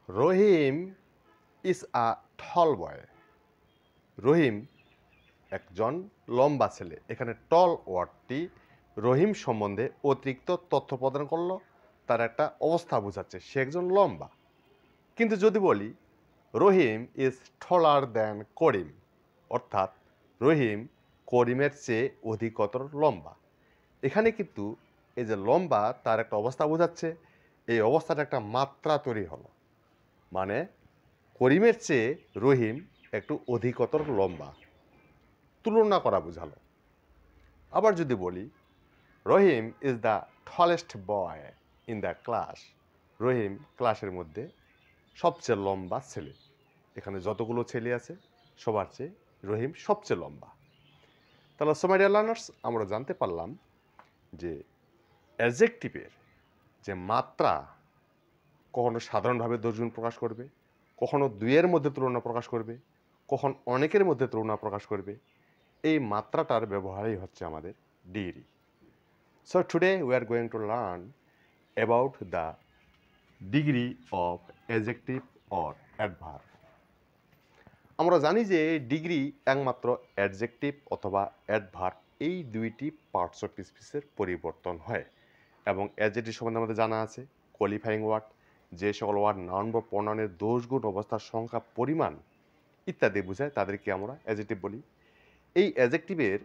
Rahim is a টল বয়। রহিম একজন লম্বা ছেলে। এখানে টল ওয়ার্ডটি রহিম সম্বন্ধে অতিরিক্ত তথ্য প্রদান করলো, তার একটা অবস্থা বোঝাচ্ছে সে একজন লম্বা। কিন্তু যদি বলি রহিম ইজ টলার দ্যান করিম, অর্থাৎ রহিম করিমের চেয়ে অধিকতর লম্বা, এখানে কিন্তু এই যে লম্বা তার একটা অবস্থা বোঝাচ্ছে, এই অবস্থাটা একটা মাত্রা তৈরি হলো, মানে করিমের চেয়ে রহিম একটু অধিকতর লম্বা, তুলনা করা বোঝালো। আবার যদি বলি Rahim is the tallest boy in the class, Rahim ক্লাসের মধ্যে সবচেয়ে লম্বা ছেলে। এখানে যতগুলো ছেলে আছে সবার চেয়ে রহিম সবচেয়ে লম্বা। তাহলে সো মাই ডিয়ার লার্নার্স, আমরা জানতে পারলাম যে অ্যাডজেক্টিভের যে মাত্রা কখনো সাধারণভাবে দোষগুণ প্রকাশ করবে, কখনো দুইয়ের মধ্যে তুলনা প্রকাশ করবে, কখন অনেকের মধ্যে তুলনা প্রকাশ করবে, এই মাত্রাটার ব্যবহারই হচ্ছে আমাদের degree. So today we are going to learn about the degree of adjective or adverb. আমরা জানি যে ডিগ্রি একমাত্র অ্যাডজেক্টিভ অথবা অ্যাডভার্ব এই দুইটি পার্টস অফ স্পিচের পরিবর্তন হয়, এবং অ্যাডজেক্টিভ সম্বন্ধে আমাদের জানা আছে কোয়ালিফাইং ওয়ার্ড, যে সকল ওয়ার্ড নাউন বা প্রনাউনের দোষ গুণ অবস্থার সংখ্যা পরিমাণ ইত্যাদি বোঝায় তাদেরকে আমরা অ্যাডজেক্টিভ বলি। এই অ্যাডজেক্টিভের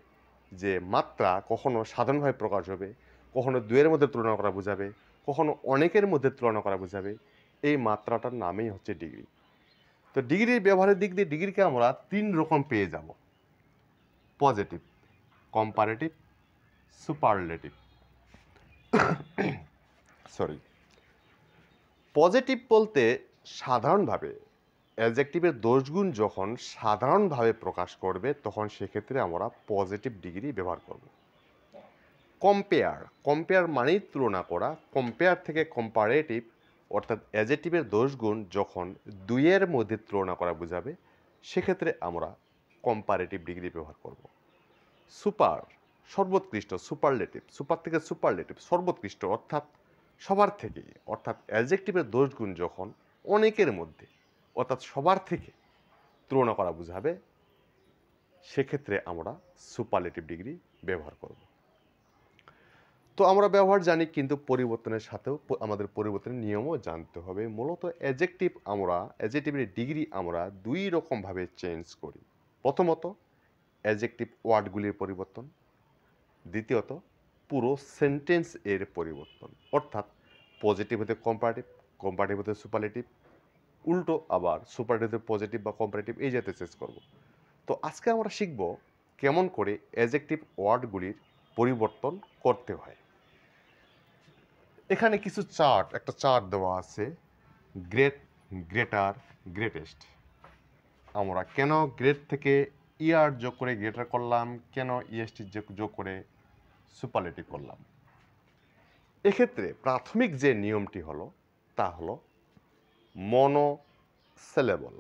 যে মাত্রা কখনো সাধারণভাবে প্রকাশ হবে, কখনো দুয়ের মধ্যে তুলনা করা বোঝাবে, কখনো অনেকের মধ্যে তুলনা করা বোঝাবে, এই মাত্রাটার নামেই হচ্ছে ডিগ্রি। তো ডিগ্রির ব্যবহারের দিক দিয়ে ডিগ্রিকে আমরা তিন রকম পেয়ে যাব: positive, comparative, superlative. Sorry, positive বলতে সাধারণভাবে অ্যাডজেক্টিভের দোষগুণ যখন সাধারণভাবে প্রকাশ করবে তখন সেক্ষেত্রে আমরা পজিটিভ ডিগ্রি ব্যবহার করব। কম্পেয়ার, কম্পেয়ার মানেই তুলনা করা, কম্পেয়ার থেকে কম্পারেটিভ, অর্থাৎ অ্যাডজেক্টিভের দোষগুণ যখন দুইয়ের মধ্যে তুলনা করা বোঝাবে সেক্ষেত্রে আমরা কম্পারেটিভ ডিগ্রি ব্যবহার করব। সুপার, সর্বোৎকৃষ্ট, সুপারলেটিভ, সুপার থেকে সুপারলেটিভ, সর্বোৎকৃষ্ট অর্থাৎ সবার থেকে, অর্থাৎ অ্যাডজেক্টিভের দোষগুণ যখন অনেকের মধ্যে অর্থাৎ সবার থেকে তুলনা করা বোঝাবে সেক্ষেত্রে আমরা সুপারলেটিভ ডিগ্রি ব্যবহার করব। তো আমরা ব্যবহার জানি, কিন্তু পরিবর্তনের সাথেও আমাদের পরিবর্তনের নিয়মও জানতে হবে। মূলত অ্যাডজেক্টিভের ডিগ্রি আমরা দুই রকমভাবে চেঞ্জ করি। প্রথমত অ্যাডজেক্টিভ ওয়ার্ডগুলির পরিবর্তন, দ্বিতীয়ত পুরো সেন্টেন্স এর পরিবর্তন, অর্থাৎ পজিটিভ হতে কম্পারেটিভ, কম্পারেটিভ হতে সুপারলেটিভ, উল্টো আবার সুপারলেটিভ হতে পজিটিভ বা কম্পারেটিভ, এই জাতীয় চেঞ্জ করব। তো আজকে আমরা শিখব কেমন করে অ্যাডজেক্টিভ ওয়ার্ডগুলির পরিবর্তন করতে হয়। এখানে কিছু একটা চার্ট দেওয়া আছে, গ্রেট, গ্রেটার, গ্রেটেস্ট। আমরা কেন গ্রেট থেকে ইয়ার যোগ করে গ্রেটার করলাম, কেন ইএসটি যোগ করে সুপারলেটিভ করলাম। এক্ষেত্রে প্রাথমিক যে নিয়মটি হলো তা হলো মনোসিলেবল।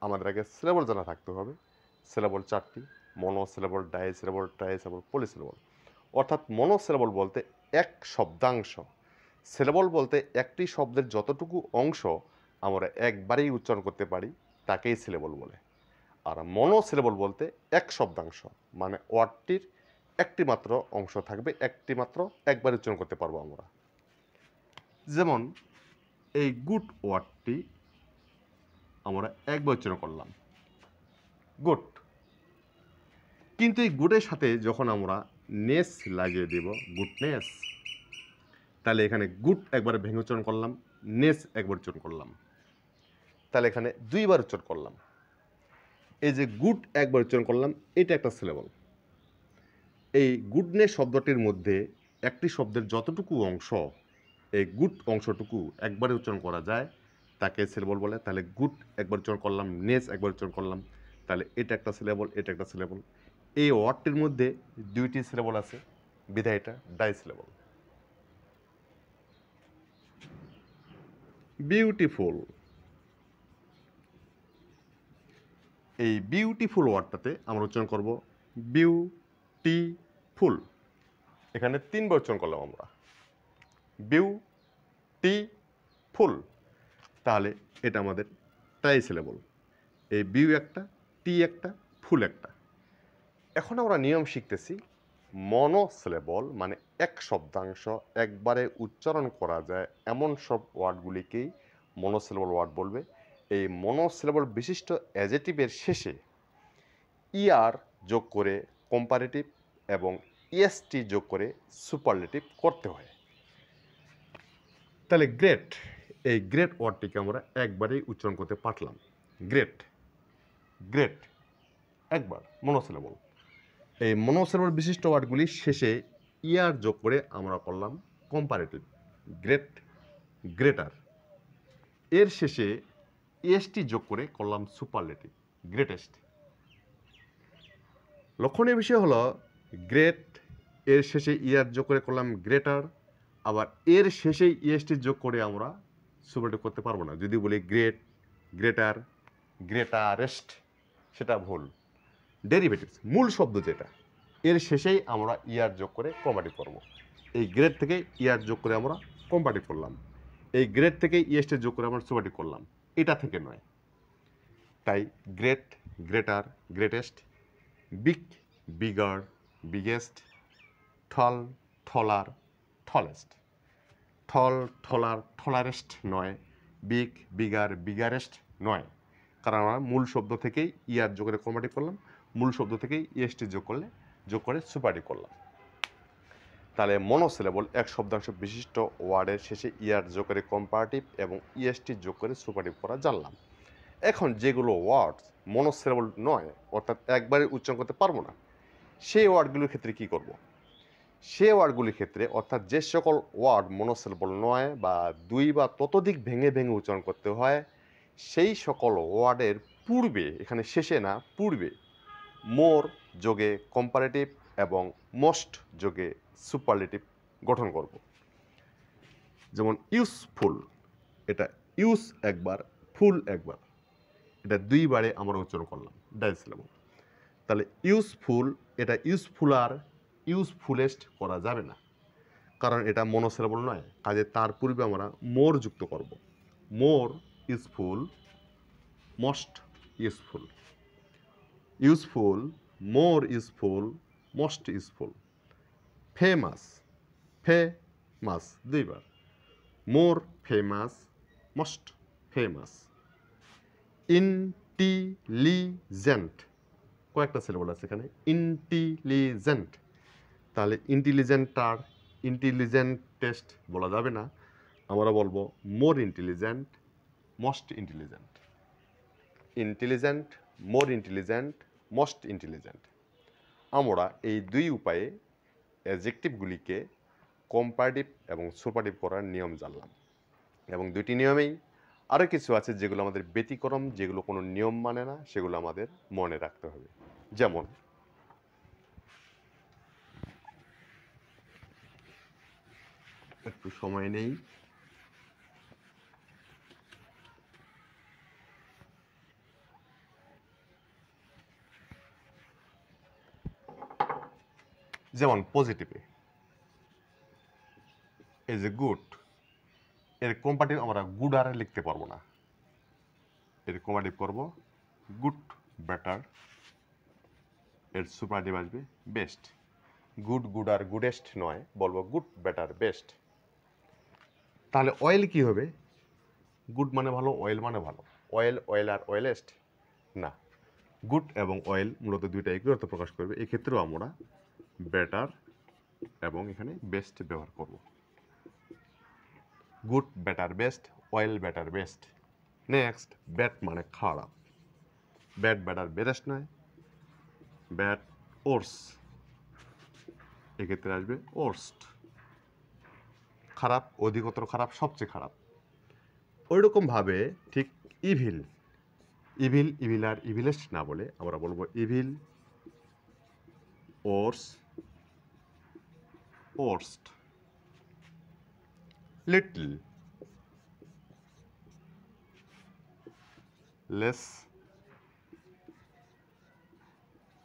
আমাদের আগে সিলেবল জানা থাকতে হবে। সিলেবল চারটি: মনোসিলেবল, ডাইসিলেবল, ট্রাইসিলেবল, পলিসিলেবল। অর্থাৎ মনোসিলেবল বলতে এক শব্দাংশ, সিলেবল বলতে একটি শব্দের যতটুকু অংশ আমরা একবারেই উচ্চারণ করতে পারি তাকেই সিলেবল বলে। আর মনোসিলেবল বলতে এক শব্দাংশ, মানে ওয়ার্ডটির একটি মাত্র অংশ থাকবে, একটি মাত্র একবার উচ্চারণ করতে পারবো আমরা। যেমন এই গুড ওয়ার্ডটি আমরা একবার উচ্চারণ করলাম, গুড। কিন্তু এই গুডের সাথে যখন আমরা নেস লাগিয়ে দেব, গুডনেস, তাহলে এখানে গুড একবার ভেঙে উচ্চারণ করলাম, নেস একবার উচ্চারণ করলাম, তাহলে এখানে দুইবার উচ্চারণ করলাম। এই যে গুড একবার উচ্চারণ করলাম, এটা একটা সিলেবল। এই গুডনেস শব্দটির মধ্যে একটি শব্দের যতটুকু অংশ, এই গুড অংশটুকু একবারে উচ্চারণ করা যায় তাকে সিলেবল বলে। তাহলে গুড একবার উচ্চারণ করলাম, নেস একবার উচ্চারণ করলাম, তাহলে এটা একটা সিলেবল, এটা একটা সিলেবল। এই ওয়ার্ডটির মধ্যে দুইটি সিলেবল আছে বিধায় এটা ডাইসিলেবল। বিউটিফুল, এই বিউটিফুল ওয়ার্ডটাতে আমরা উচ্চারণ করব বিউটিফুল। এখানে তিনবার উচ্চারণ করলাম আমরা, বিউটিফুল। তাহলে এটা আমাদের ট্রাইসিলেবল। এই বিউ একটা, টি একটা, ফুল একটা। এখন আমরা নিয়ম শিখতেছি মনোসিলেবল মানে এক শব্দাংশ একবারে উচ্চারণ করা যায় এমন সব ওয়ার্ডগুলিকেই মনোসিলেবল ওয়ার্ড বলবে। এই মনোসিলেবল বিশিষ্ট অ্যাজেটিভের শেষে ইআর যোগ করে কম্পারেটিভ এবং ইএসটি যোগ করে সুপারলেটিভ করতে হয়। তাহলে গ্রেট, এই গ্রেট ওয়ার্ডটিকে আমরা একবারেই উচ্চারণ করতে পারলাম। গ্রেট, গ্রেট একবার মনোসিলেবল। এই মনোসিলেবল বিশিষ্ট ওয়ার্ডগুলির শেষে ইয়ার যোগ করে আমরা করলাম কম্পারেটিভ, গ্রেট, গ্রেটার। এর শেষে এসটি যোগ করে করলাম সুপারলেটিভ, গ্রেটেস্ট। লক্ষণীয় বিষয় হলো গ্রেট এর শেষে ইয়ার যোগ করে করলাম গ্রেটার, আবার এর শেষেই ইএসটি যোগ করে আমরা সুপারলেটিভ করতে পারবো না। যদি বলি গ্রেট, গ্রেটার, গ্রেটারেস্ট, সেটা ভুল। ডেরিভেটিভস মূল শব্দ যেটা, এর শেষেই আমরা ইয়ার যোগ করে কম্পারেটিভ করব। এই গ্রেড থেকে ইয়ার যোগ করে আমরা কম্পারেটিভ করলাম, এই গ্রেড থেকে ইএসটি যোগ করে আমরা সুপারলেটিভ করলাম, এটা থেকে নয়। তাই great, greater, greatest, big, bigger, biggest, থল, থলার, থলেস্ট। থল, থলার, থলারেস্ট নয়, বিগ, বিগার, বিগারেস্ট নয়, কারণ আমরা মূল শব্দ থেকেই ইয়ার যোগ করে কম্পারেটিভ করলাম, মূল শব্দ থেকেই ইএসটি যোগ করে সুপারলেটিভ করলাম। তাহলে মনোসিলেবল এক শব্দাংশ বিশিষ্ট ওয়ার্ডের শেষে ইয়ার যোগ করে কম্পারেটিভ এবং ইএসটি যোগ করে সুপারলেটিভ করা জানলাম। এখন যেগুলো ওয়ার্ড মনোসিলেবল নয়, অর্থাৎ একবারে উচ্চারণ করতে পারবো না, সেই ওয়ার্ডগুলোর ক্ষেত্রে কি করব? সেই ওয়ার্ডগুলির ক্ষেত্রে অর্থাৎ যে সকল ওয়ার্ড মনোসিলেবল নয় বা দুই বা ততোধিক ভেঙে ভেঙে উচ্চারণ করতে হয়, সেই সকল ওয়ার্ডের পূর্বে, এখানে শেষে না, পূর্বে মোর যোগে কম্পারেটিভ এবং মোস্ট যোগে সুপারলেটিভ গঠন করব। যেমন ইউজফুল, এটা ইউজ একবার, ফুল একবার, এটা দুইবারে আমরা উচ্চারণ করলাম, ডাইসিলেবল। তাহলে ইউজফুল, এটা ইউজফুল আর ইউজফুলেস্ট করা যাবে না, কারণ এটা মনোসিলেবল নয়, কাজে তার পূর্বে আমরা মোর যুক্ত করব। More useful, most useful. Useful, more useful, most useful. Famous, famous দুইবার, more famous, most famous. Intelligent, কয়েকটা সিলেবল আছে এখানে, ইন্টেলিজেন্ট। তাহলে ইন্টেলিজেন্টার, ইন্টেলিজেন্টেস্ট বলা যাবে না, আমরা বলবো more intelligent, most intelligent. Intelligent, more intelligent, most intelligent. আমরা এই দুই উপায়ে অ্যাডজেক্টিভগুলিকে কম্পারেটিভ এবং সুপারলেটিভ করার নিয়ম জানলাম। এবং দুইটি নিয়মেই আরও কিছু আছে যেগুলো আমাদের ব্যতিক্রম, যেগুলো কোনো নিয়ম মানে না, সেগুলো আমাদের মনে রাখতে হবে। যেমন একটু সময় নেই, যেমন পজিটিভে এই যে গুড, এর কম্পারেটিভ আমরা গুড আর লিখতে পারবো না, এর কম্পারেটিভ করব গুড, বেটার, এর সুপারলেটিভ আসবে বেস্ট। গুড, গুড আর গুডেস্ট নয়, বলবো গুড, বেটার, বেস্ট। তাহলে অয়েল কি হবে? গুড মানে ভালো, অয়েল মানে ভালো, অয়েল, অয়েল আর অয়েলেস্ট না। গুড এবং অয়েল মূলত দুইটা একই অর্থ প্রকাশ করবে, এক্ষেত্রেও আমরা বেটার এবং এখানে বেস্ট ব্যবহার করব। Good, better, best, oil, better, best. Next, bad মানে খারাপ, ব্যাড, বেটার, বেস্ট নয়, ব্যাড, ওর্স, এক্ষেত্রে আসবে ওর্স্ট। খারাপ, অধিকতর খারাপ, সবচেয়ে খারাপ। ওই রকমভাবে ঠিক ইভিল, ইভিল, ইভিল আর ইভিলেস্ট না বলে আমরা বলবো evil, worse, worst. Little, less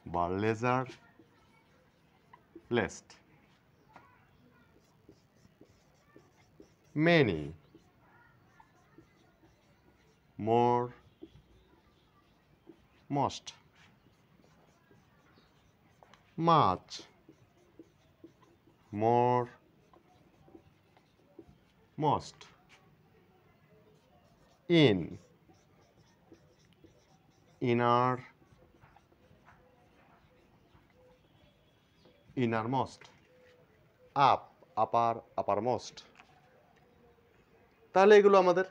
বা lesser, least. Many, more, most, much, more, most, in, inner, innermost, up, upper, uppermost। তাহলে এগুলো আমাদের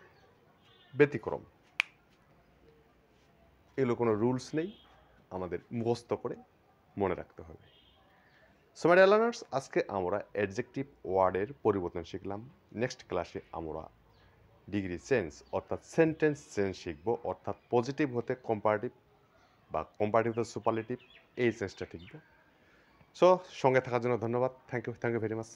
ব্যতিক্রম, এগুলো কোনো রুলস নেই, আমাদের মুখস্থ করে মনে রাখতে হবে। সো মাই ডিয়ার লার্নার্স, আজকে আমরা অ্যাডজেক্টিভ ওয়ার্ডের পরিবর্তন শিখলাম। নেক্সট ক্লাসে আমরা ডিগ্রি চেঞ্জ অর্থাৎ সেন্টেন্স চেঞ্জ শিখব, অর্থাৎ পজিটিভ হতে কম্পারেটিভ বা কম্পারেটিভ হতে সুপারলেটিভ, এই চেঞ্জটা শিখব। সো সঙ্গে থাকার জন্য ধন্যবাদ। Thank you very much.